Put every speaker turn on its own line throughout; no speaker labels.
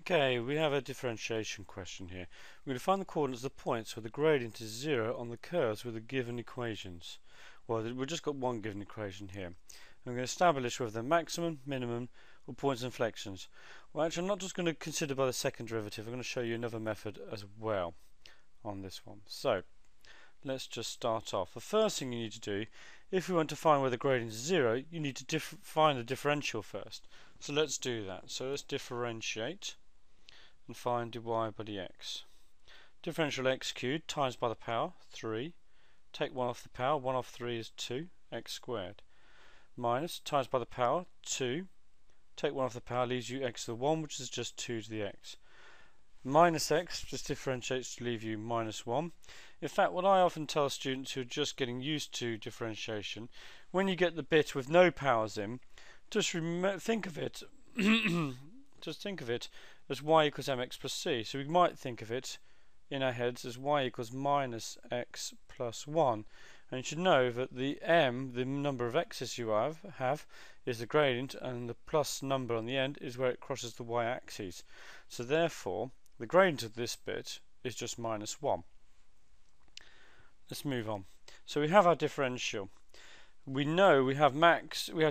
Okay, we have a differentiation question here. We're going to find the coordinates of the points where the gradient is 0 on the curves with the given equations. Well, we've just got one given equation here. And we're going to establish whether they're maximum, minimum, or points of inflections. Well, actually, I'm not just going to consider by the second derivative. I'm going to show you another method as well on this one. So, let's just start off. The first thing you need to do, if we want to find where the gradient is 0, you need to find the differential first. So let's do that. So let's differentiate and find dy by dx. Differential x cubed times by the power 3. Take 1 off the power. 1 off 3 is 2, x squared. Minus times by the power 2. Take 1 off the power leaves you x to the 1, which is just 2 to the x. Minus x just differentiates to leave you minus 1. In fact, what I often tell students who are just getting used to differentiation, when you get the bit with no powers in, just think of it just think of it as y equals mx plus c. So we might think of it in our heads as y equals minus x plus 1. And you should know that the m, the number of x's you have, is the gradient, and the plus number on the end is where it crosses the y-axis. So therefore, the gradient of this bit is just minus 1. Let's move on. So we have our differential. We know we have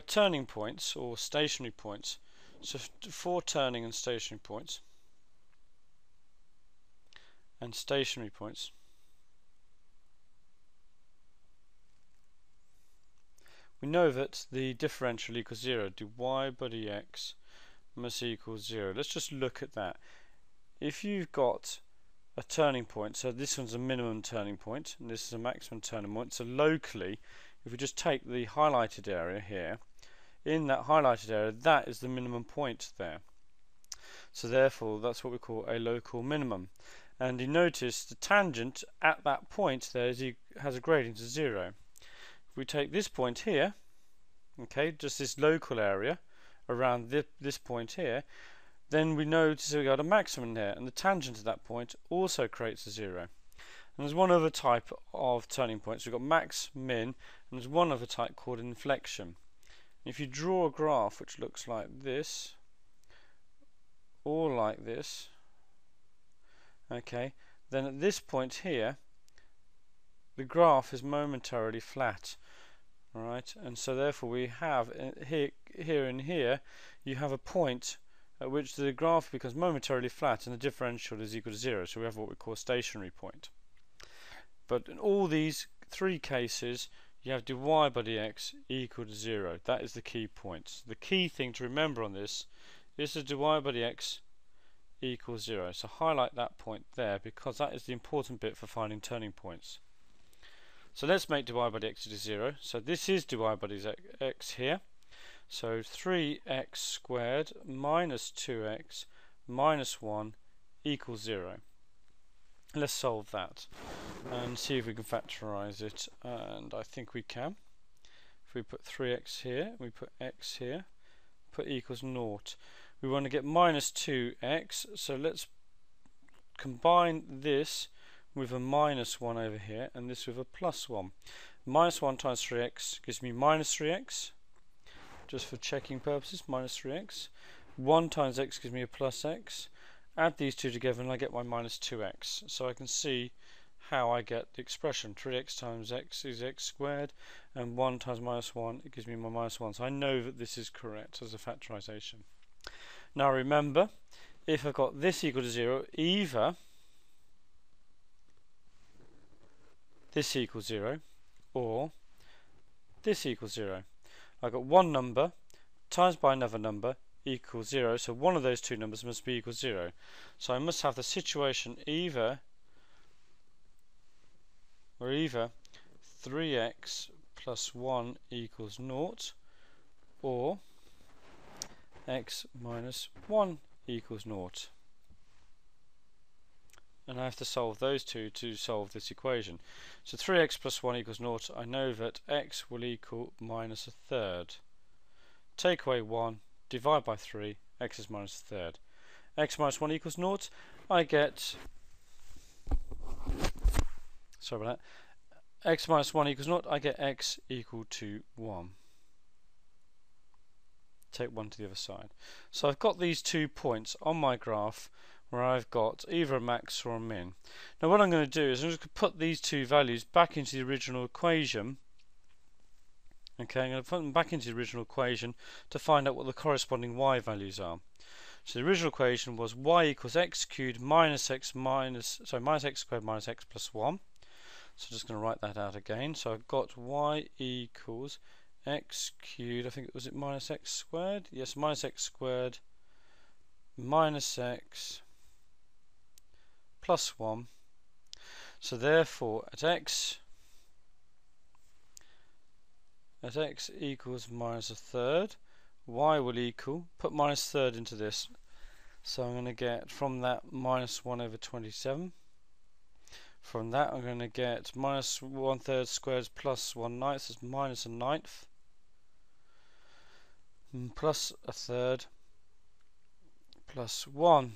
turning points or stationary points. So 4 turning and stationary points. And stationary points. We know that the differential equals 0. dy by dx must equal 0. Let's just look at that. If you've got a turning point, so this one's a minimum turning point and this is a maximum turning point, so locally, if we just take the highlighted area here, in that highlighted area, that is the minimum point there. So therefore, that's what we call a local minimum. And you notice the tangent at that point there has a gradient of 0. If we take this point here, okay, just this local area around this point here, then we notice we've got a maximum there, and the tangent at that point also creates a 0. And there's one other type of turning points. We've got max, min, and there's one other type called inflection. If you draw a graph which looks like this, or like this, okay, then at this point here, the graph is momentarily flat. Alright, and so therefore we have here and here, you have a point at which the graph becomes momentarily flat and the differential is equal to 0. So we have what we call a stationary point. But in all these three cases, you have dy by dx equal to 0. That is the key point. The key thing to remember on this is that dy by dx equals 0. So highlight that point there because that is the important bit for finding turning points. So let's make dy by dx equal to 0. So this is dy by dx here. So 3x squared minus 2x minus 1 equals 0. Let's solve that and see if we can factorize it, and I think we can. If we put 3x here, we put x here, put equals 0. We want to get minus 2x, so let's combine this with a minus 1 over here and this with a plus 1. Minus 1 times 3x gives me minus 3x, just for checking purposes, minus 3x. 1 times x gives me a plus x. Add these two together and I get my minus 2x. So I can see how I get the expression. 3x times x is x squared, and 1 times minus 1, it gives me my minus 1. So I know that this is correct as a factorization. Now remember, if I've got this equal to 0, either this equals 0 or this equals 0. I've got one number times by another number equals 0, so one of those two numbers must be equal to 0. So I must have the situation either 3x plus 1 equals 0 or x minus 1 equals 0. And I have to solve those two to solve this equation. So 3x plus 1 equals 0, I know that x will equal minus a third. Take away 1, divide by 3, x is minus a third. X minus 1 equals 0, I get, sorry about that, x minus 1 equals 0, I get x equal to 1. take one to the other side. So I've got these 2 points on my graph where I've got either a max or a min. Now what I'm going to do is I'm just going to put these 2 values back into the original equation. Okay, I'm going to put them back into the original equation to find out what the corresponding y values are. So the original equation was y equals x cubed minus x squared minus x plus 1. So I'm just going to write that out again. So I've got y equals x cubed, I think it was minus x squared? Yes, minus x squared minus x plus 1. So therefore at x equals minus a third, y will equal, put minus third into this, so I'm going to get from that minus 1 over 27. From that I'm going to get minus 1/3 squared plus 1/9, so it's minus a ninth, plus a third, plus 1.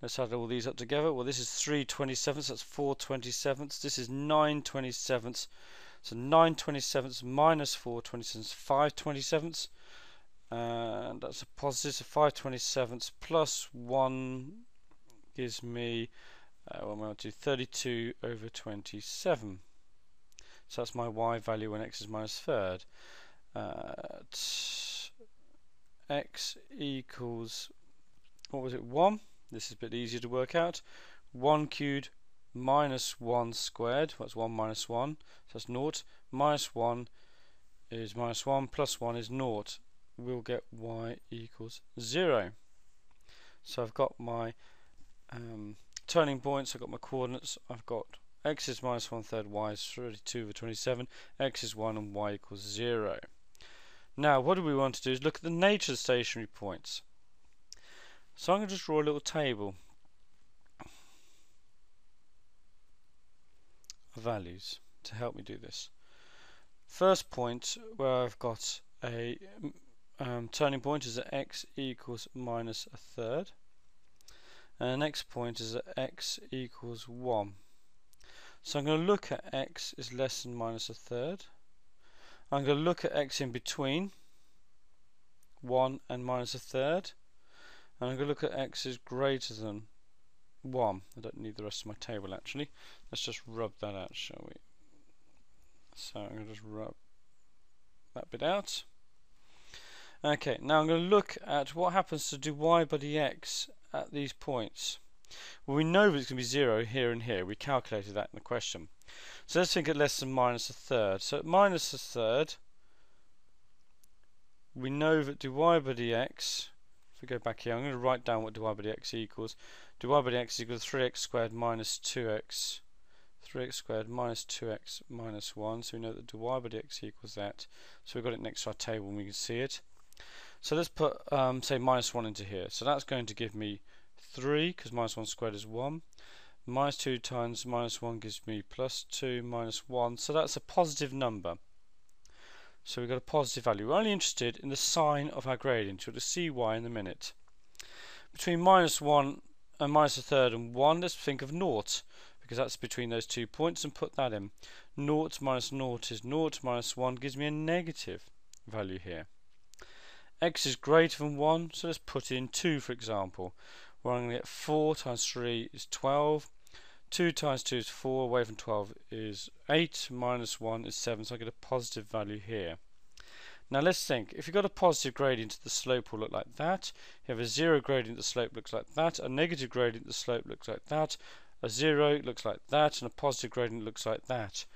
Let's add all these up together. Well, this is 3/27, that's 4/27. This is 9/27. So 9/27 minus 4/27, 5/27, and that's a positive. So 5/27 plus 1 gives me 32 over 27. So that's my y value when x is minus third. X equals, what was it, 1? This is a bit easier to work out. 1 cubed minus 1 squared, that's 1 minus 1, so that's 0. Minus 1 is minus 1, plus 1 is 0. We'll get y equals 0. So I've got my turning points, I've got my coordinates, I've got x is minus 1/3, y is 32 over 27, x is 1 and y equals 0. Now what do we want to do is look at the nature of the stationary points. So I'm going to just draw a little table of values to help me do this. First point where I've got a turning point is at x equals minus a third. And the next point is that x equals 1. So I'm going to look at x is less than minus a third. I'm going to look at x in between 1 and minus a third. And I'm going to look at x is greater than 1. I don't need the rest of my table actually. Let's just rub that out, shall we? So I'm going to just rub that bit out. Okay, now I'm going to look at what happens to dy by dx at these points. Well, we know that it's going to be 0 here and here. We calculated that in the question. So let's think at less than minus a third. So at minus a third, we know that dy by dx, if we go back here, I'm going to write down what dy by dx equals. Dy by dx equals 3x squared minus 2x. 3x squared minus 2x minus 1. So we know that dy by dx equals that. So we've got it next to our table and we can see it. So let's put, say, minus 1 into here. So that's going to give me 3, because minus 1 squared is 1. Minus 2 times minus 1 gives me plus 2 minus 1. So that's a positive number. So we've got a positive value. We're only interested in the sign of our gradient. You'll see why in a minute. Between minus 1 and minus a third and 1, let's think of 0, because that's between those 2 points, and put that in. 0 minus 0 is 0, minus 1 gives me a negative value here. X is greater than 1, so let's put in 2 for example, where I'm going to get 4 times 3 is 12, 2 times 2 is 4, away from 12 is 8, minus 1 is 7, so I get a positive value here. Now let's think, if you've got a positive gradient, the slope will look like that. If you have a 0 gradient, the slope looks like that. A negative gradient, the slope looks like that. A 0 looks like that, and a positive gradient looks like that.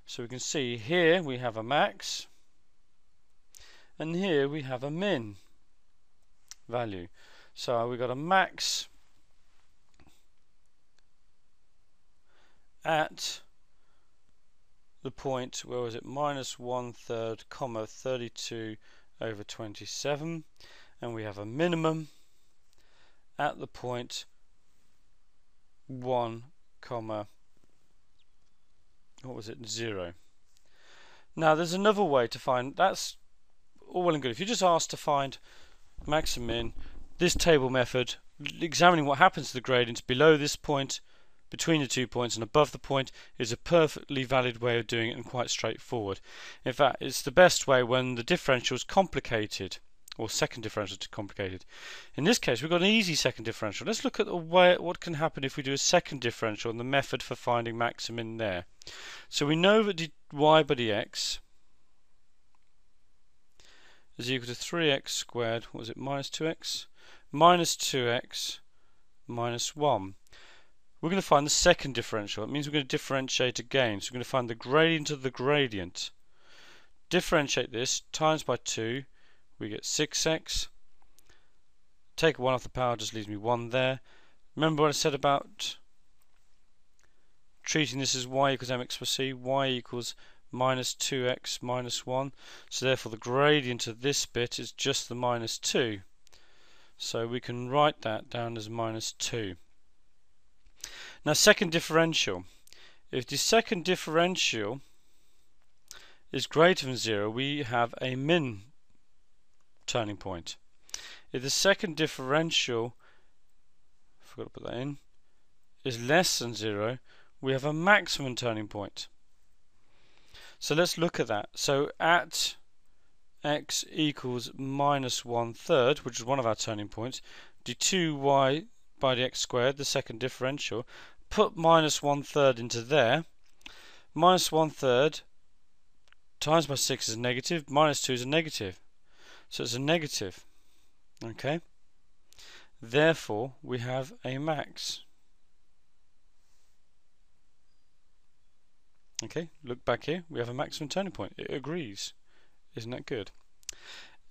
So we can see here we have a max, and here we have a min value. So we've got a max at the point, where was it, minus 1/3, comma 32 over 27, and we have a minimum at the point 1, comma, what was it, 0. Now there's another way to find, that's all well and good. If you're just asked to find max and min, this table method, examining what happens to the gradients below this point, between the 2 points and above the point, is a perfectly valid way of doing it and quite straightforward. In fact, it's the best way when the differential is complicated or second differential too complicated. In this case, we've got an easy second differential. Let's look at the way what can happen if we do a second differential and the method for finding maximum there. So we know that dy by dx is equal to 3x squared, what was it, minus 2x? Minus 2x minus 1. We're going to find the second differential. It means we're going to differentiate again. So we're going to find the gradient of the gradient. Differentiate this, times by 2, we get 6x. Take 1 off the power, just leaves me 1 there. Remember what I said about treating this as y equals mx plus c? Y equals minus 2x minus 1. So therefore the gradient of this bit is just the minus 2. So we can write that down as minus 2. Now second differential. If the second differential is greater than 0, we have a min turning point. If the second differential, forgot to put that in, is less than 0, we have a maximum turning point. So let's look at that. So at x equals minus 1/3, which is one of our turning points, do 2y by dx squared, the second differential, put minus 1/3 into there. Minus 1/3 times by 6 is negative, minus 2 is a negative. So it's a negative. Okay? Therefore, we have a max. Okay, look back here. We have a maximum turning point. It agrees. Isn't that good?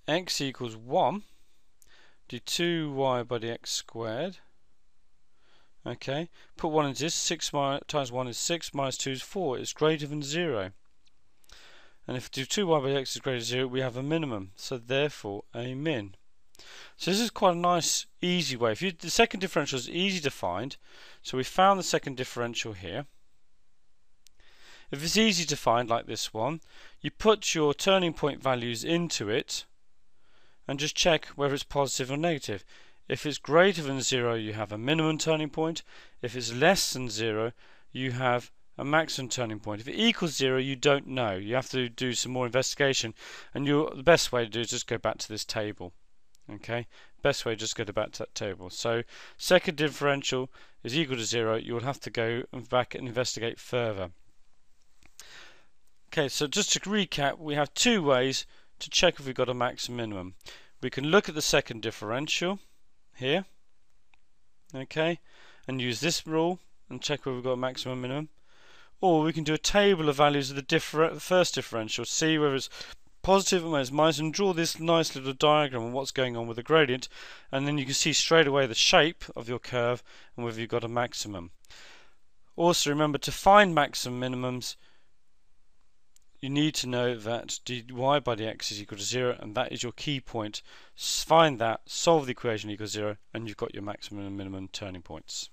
X equals 1. Do 2y by dx squared. Okay, put 1 into this. 6 times 1 is 6, minus 2 is 4. It's greater than 0. And if we do 2y by x is greater than 0, we have a minimum. So therefore, a min. So this is quite a nice, easy way. The second differential is easy to find. So we found the second differential here. If it's easy to find, like this one, you put your turning point values into it and just check whether it's positive or negative. If it's greater than 0, you have a minimum turning point. If it's less than 0, you have a maximum turning point. If it equals 0, you don't know. You have to do some more investigation, and the best way to do is just go back to this table. Okay, best way, just go back to that table. So second differential is equal to 0. You'll have to go back and investigate further. Okay, so just to recap, we have two ways to check if we've got a max and minimum. We can look at the second differential here, okay, and use this rule and check whether we've got a maximum and minimum. Or we can do a table of values of the first differential, see whether it's positive and whether it's minus, and draw this nice little diagram of what's going on with the gradient, and then you can see straight away the shape of your curve and whether you've got a maximum. Also remember, to find maximum minimums, you need to know that dy by dx is equal to 0, and that is your key point. Find that, solve the equation equals 0, and you've got your maximum and minimum turning points.